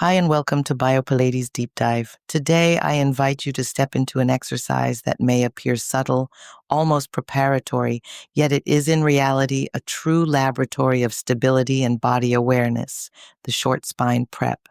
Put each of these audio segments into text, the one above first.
Hi, and welcome to Biopilates Deep Dive. Today, I invite you to step into an exercise that may appear subtle, almost preparatory, yet it is in reality a true laboratory of stability and body awareness, the short spine prep.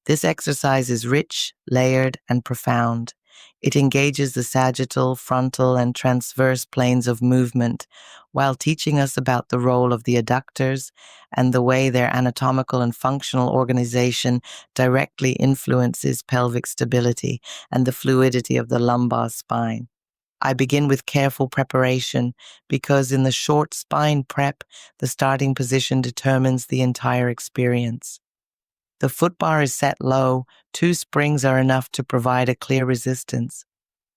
This exercise is rich, layered, and profound. It engages the sagittal, frontal, and transverse planes of movement while teaching us about the role of the adductors and the way their anatomical and functional organization directly influences pelvic stability and the fluidity of the lumbar spine. I begin with careful preparation because in the short spine prep, the starting position determines the entire experience. The foot bar is set low, 2 springs are enough to provide a clear resistance.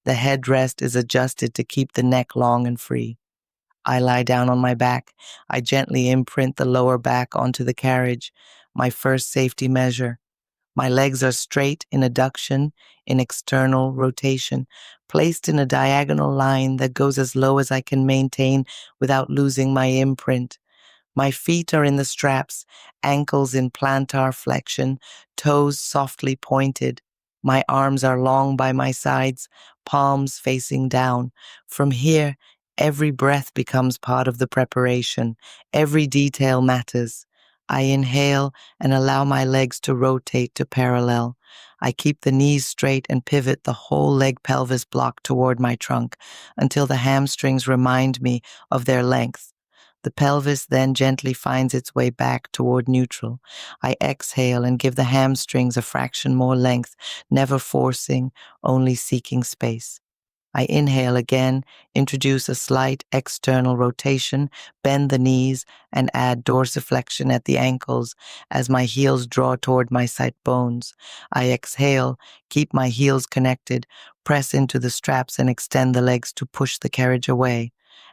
The headrest is adjusted to keep the neck long and free. I lie down on my back. I gently imprint the lower back onto the carriage, my first safety measure. My legs are straight in adduction, in external rotation, placed in a diagonal line that goes as low as I can maintain without losing my imprint. My feet are in the straps, ankles in plantar flexion, toes softly pointed. My arms are long by my sides, palms facing down. From here, every breath becomes part of the preparation. Every detail matters. I inhale and allow my legs to rotate to parallel. I keep the knees straight and pivot the whole leg pelvis block toward my trunk until the hamstrings remind me of their length. The pelvis then gently finds its way back toward neutral. I exhale and give the hamstrings a fraction more length, never forcing, only seeking space. I inhale again, introduce a slight external rotation, bend the knees, and add dorsiflexion at the ankles as my heels draw toward my sit bones. I exhale, keep my heels connected, press into the straps and extend the legs to push the carriage away.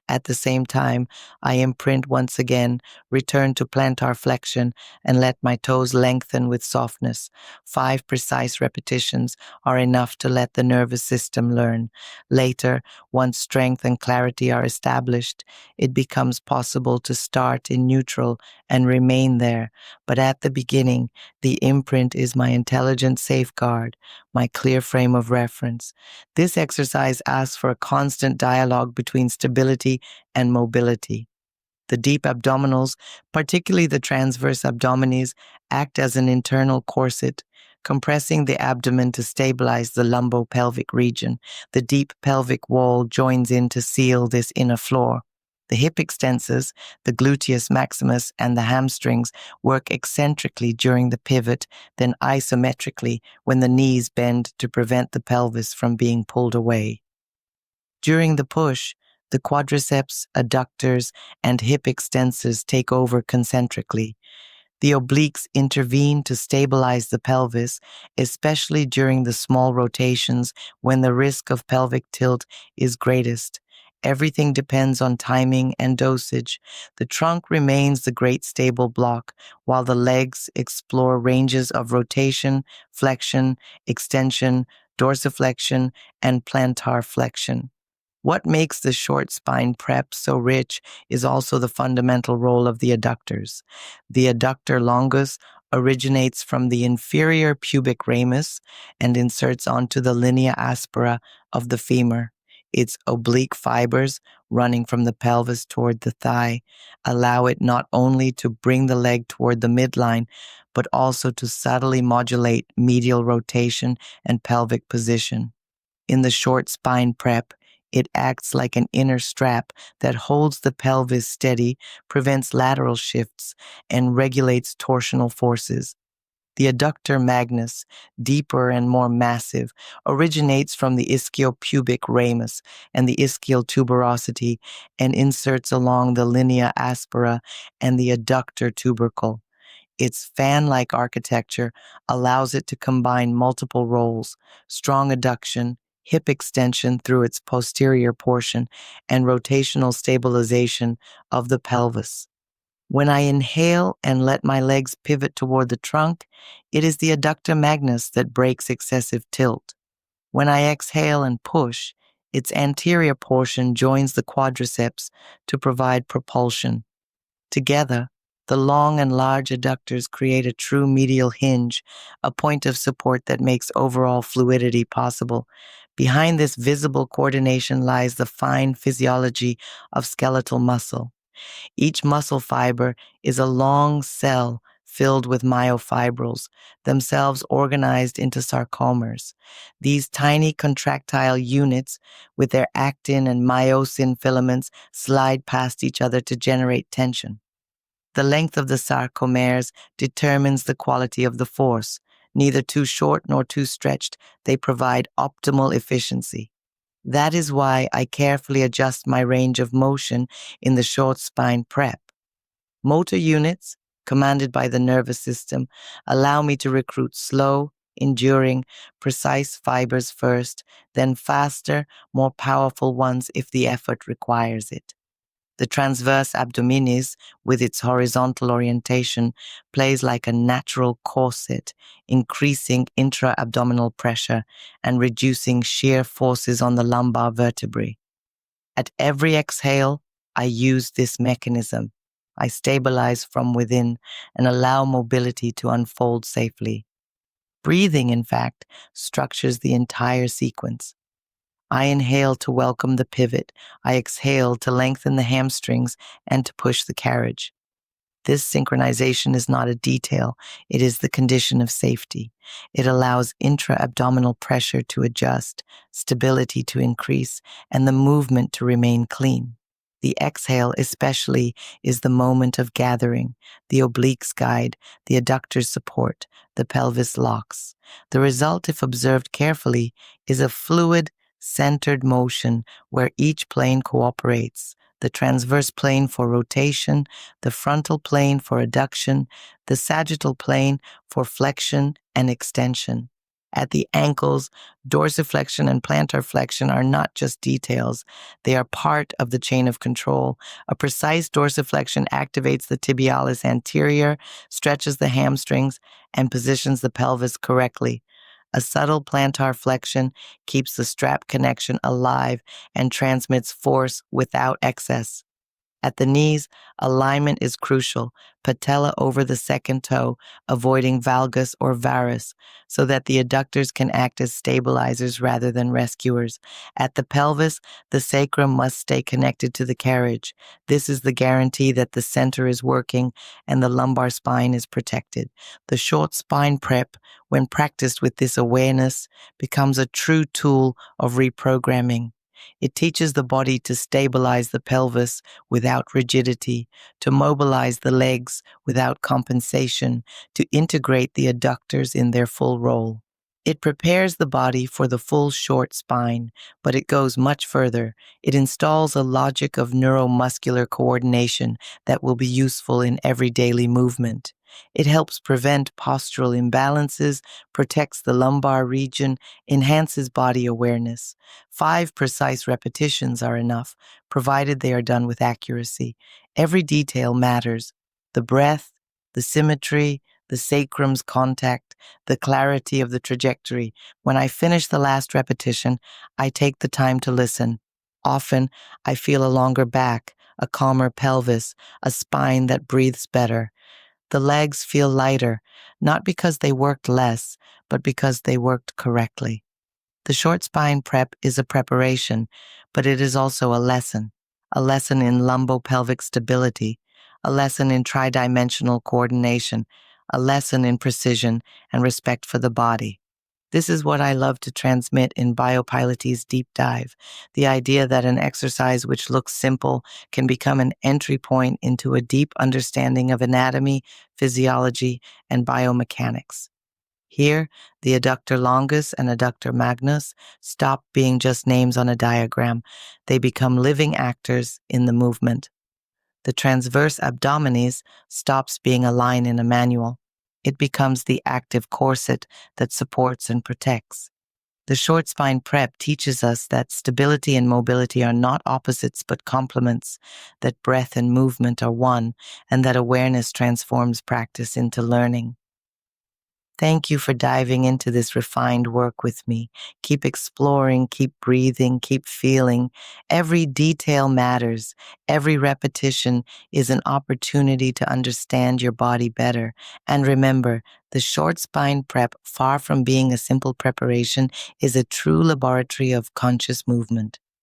At the same time, I imprint once again, return to plantar flexion, and let my toes lengthen with softness. 5 precise repetitions are enough to let the nervous system learn. Later, once strength and clarity are established, it becomes possible to start in neutral and remain there. But at the beginning, the imprint is my intelligent safeguard, my clear frame of reference. This exercise asks for a constant dialogue between stability and mobility. The deep abdominals, particularly the transverse abdominis, act as an internal corset, compressing the abdomen to stabilize the lumbopelvic region. The deep pelvic wall joins in to seal this inner floor. The hip extensors, the gluteus maximus, and the hamstrings work eccentrically during the pivot, then isometrically when the knees bend to prevent the pelvis from being pulled away. During the push, the quadriceps, adductors, and hip extensors take over concentrically. The obliques intervene to stabilize the pelvis, especially during the small rotations when the risk of pelvic tilt is greatest. Everything depends on timing and dosage. The trunk remains the great stable block, while the legs explore ranges of rotation, flexion, extension, dorsiflexion, and plantar flexion. What makes the short spine prep so rich is also the fundamental role of the adductors. The adductor longus originates from the inferior pubic ramus and inserts onto the linea aspera of the femur. Its oblique fibers, running from the pelvis toward the thigh, allow it not only to bring the leg toward the midline, but also to subtly modulate medial rotation and pelvic position. In the short spine prep, it acts like an inner strap that holds the pelvis steady, prevents lateral shifts, and regulates torsional forces. The adductor magnus, deeper and more massive, originates from the ischiopubic ramus and the ischial tuberosity and inserts along the linea aspera and the adductor tubercle. Its fan-like architecture allows it to combine multiple roles: strong adduction, hip extension through its posterior portion, and rotational stabilization of the pelvis. When I inhale and let my legs pivot toward the trunk, it is the adductor magnus that breaks excessive tilt. When I exhale and push, its anterior portion joins the quadriceps to provide propulsion. Together, The long and large adductors create a true medial hinge, a point of support that makes overall fluidity possible. Behind this visible coordination lies the fine physiology of skeletal muscle. Each muscle fiber is a long cell filled with myofibrils, themselves organized into sarcomers. These tiny contractile units, with their actin and myosin filaments, slide past each other to generate tension. The length of the sarcomeres determines the quality of the force. Neither too short nor too stretched, they provide optimal efficiency. That is why I carefully adjust my range of motion in the short spine prep. Motor units, commanded by the nervous system, allow me to recruit slow, enduring, precise fibers first, then faster, more powerful ones if the effort requires it. The transverse abdominis, with its horizontal orientation, plays like a natural corset, increasing intra-abdominal pressure and reducing shear forces on the lumbar vertebrae. At every exhale, I use this mechanism. I stabilize from within and allow mobility to unfold safely. Breathing, in fact, structures the entire sequence. I inhale to welcome the pivot. I exhale to lengthen the hamstrings and to push the carriage. This synchronization is not a detail. It is the condition of safety. It allows intra-abdominal pressure to adjust, stability to increase, and the movement to remain clean. The exhale, especially, is the moment of gathering. The obliques guide, the adductors support, the pelvis locks. The result, if observed carefully, is a fluid, centered motion where each plane cooperates. The transverse plane for rotation, the frontal plane for adduction, the sagittal plane for flexion and extension. At the ankles, dorsiflexion and plantar flexion are not just details. They are part of the chain of control. A precise dorsiflexion activates the tibialis anterior, stretches the hamstrings, and positions the pelvis correctly. A subtle plantar flexion keeps the strap connection alive and transmits force without excess. At the knees, alignment is crucial, patella over the second toe, avoiding valgus or varus, so that the adductors can act as stabilizers rather than rescuers. At the pelvis, the sacrum must stay connected to the carriage. This is the guarantee that the center is working and the lumbar spine is protected. The short spine prep, when practiced with this awareness, becomes a true tool of reprogramming. It teaches the body to stabilize the pelvis without rigidity, to mobilize the legs without compensation, to integrate the adductors in their full role. It prepares the body for the full short spine, but it goes much further. It installs a logic of neuromuscular coordination that will be useful in every daily movement. It helps prevent postural imbalances, protects the lumbar region, enhances body awareness. 5 precise repetitions are enough, provided they are done with accuracy. Every detail matters. The breath, the symmetry, the sacrum's contact, the clarity of the trajectory. When I finish the last repetition, I take the time to listen. Often, I feel a longer back, a calmer pelvis, a spine that breathes better. The legs feel lighter, not because they worked less, but because they worked correctly. The short spine prep is a preparation, but it is also a lesson in lumbopelvic stability, a lesson in tridimensional coordination, a lesson in precision and respect for the body. This is what I love to transmit in Biopilates Deep Dive, the idea that an exercise which looks simple can become an entry point into a deep understanding of anatomy, physiology, and biomechanics. Here, the adductor longus and adductor magnus stop being just names on a diagram. They become living actors in the movement. The transverse abdominis stops being a line in a manual. It becomes the active corset that supports and protects. The short spine prep teaches us that stability and mobility are not opposites but complements, that breath and movement are one, and that awareness transforms practice into learning. Thank you for diving into this refined work with me. Keep exploring, keep breathing, keep feeling. Every detail matters. Every repetition is an opportunity to understand your body better. And remember, the short spine prep, far from being a simple preparation, is a true laboratory of conscious movement.